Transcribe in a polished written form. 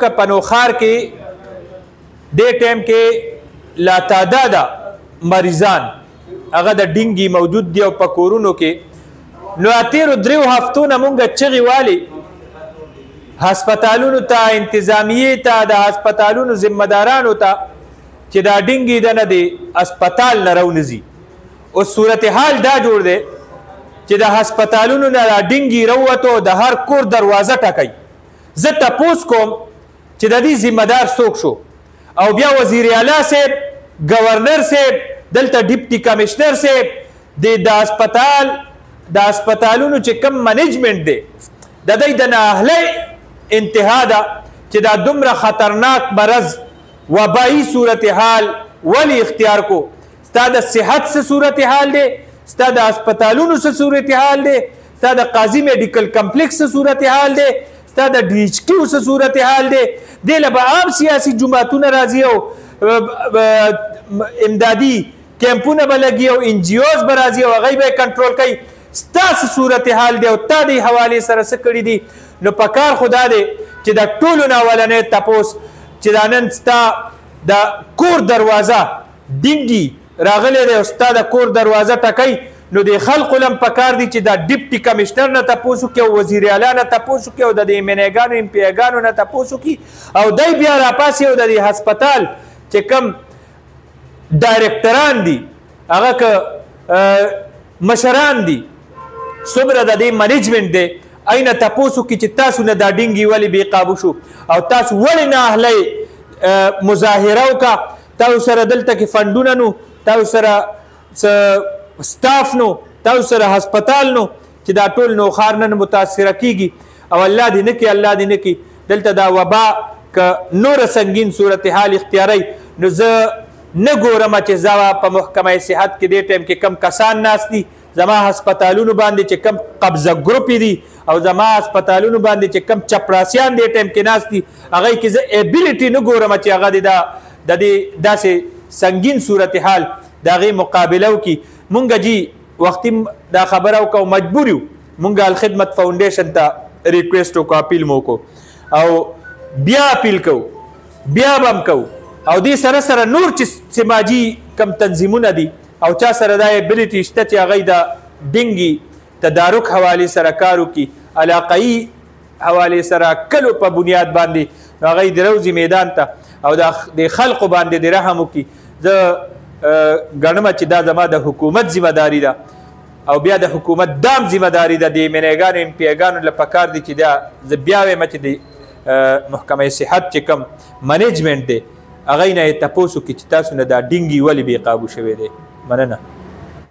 که په نوخار کې دې ټایم کې لا تعداده مریضان هغه د ډینګي موجود دي او په کورونو کې نو تیرو 3 هفتو نه مونږ چغې والې هسپتالونو ته انتظامیې ته د هسپتالونو ذمهدارانو ته چې دا ډینګي د نه دی هسپتال نه راونځي اوس صورتحال دا جوړ دی چې د هسپتالونو نه دا ډینګي راووتو د هر کور دروازه ټکوي زه تپوس کوم چې د دې ذمهدار څوک شو او بیا وزیر اعلی صاحب گورنر صاحب دلته ډیپټي کمشنر صاحب د هسپتالونو چې کم منیجمنت دی د دوی د نااهلۍ انتها ده چې دا دومره خطرناک مرض وبایي صورتحال ولی اختیار کو ستا د صحت څه صورتحال دی ستا د هسپتالونو څه صورتحال دی ستا د قاضي میډیکل کمپلیکس څه صورتحال دی ستا د ډي ایچ کیو څه صورتحال دی دې له به عام سیاسي جماعتونه راځي او امدادي کیمپونه به لګي او ان جی اوز به راځي او هغوی به یې کنټرول کوي ستاسو صورتحال دی او تا دې حوالې سره څه کړي دي نو په کار خو دا دی چې د ټولو نه اولنی تپوس چې دا نن ستا د کور دروازه ډینګي راغلی دی او ستا د کور دروازه ټکوي نو د خلقو لم پکار دي چې دا ډیپټي کمشنر نه تپوس وکړي او وزیر اعلی نه تپوس وکړي او د دې ایم این پیګانو نه تپوس وکړي او دی بیا راپاسي او د دې هسپتال چې کم ډایرکټران دي هغه که مشران دي څومره د دې منیجمنټ دی اینه تپوس وکړي چې تاسو نه دا ډینګي ولې بې قابو شو او تاسو ولې نه اهلی مظاهره وکړه تاسو سره دلته کې فنډونه نو تاسو سره سټاف نو تاسو سره هسپتال نو چې دا ټول نوخار نن متاثره کیږي او الله دې نه کړي الله دې نه کړي دلته دا وبا که نور سنگین صورتحال اختیاري نو زه نه ګورم چې زه په محکمه صحت کې دې ټایم کې کم کسان ناست دي زما هسپتالونو باندې چې کم قبضه ګروپ دي او زما هسپتالونو باندې چې کم چپراسیان دې ټایم کې ناست دي هغوی کې زه ایبیلیټي نه ګورم چې هغه د دې داسې سنگین صورتحال د هغې مقابله وکړي مونږ جی وختي دا خبره وکړو مجبور یو مونږ الخدمت فاونډیشن ته ریکویسټ وکړو اپیل مو وکړو او بیا اپیل کوو بیا به هم کوو او دې سره سره نور چې سماجي کم تنظیمونه دي او چا سره دا ایبیلیټي شته چې هغوی د ډینګي تدارک حوالې سره کار وکړي علاقایي حوالې سره کلو په بنیاد باندې هغوی د روزي میدان ته او د خلقو باندې د رحم وکړي زه ګڼم چې دا زما د حکومت ذمهداري ده او بیا د حکومت دام ذمهداري ده د ایم پیګانو له پکار دي چې دا زه بیا وایم چې د محکمه صحت چې کوم منیجمنټ دی هغوی نه یې تپوس وکړي چې تاسو نه دا ډینګي ولې بې قابو شوی دی مننه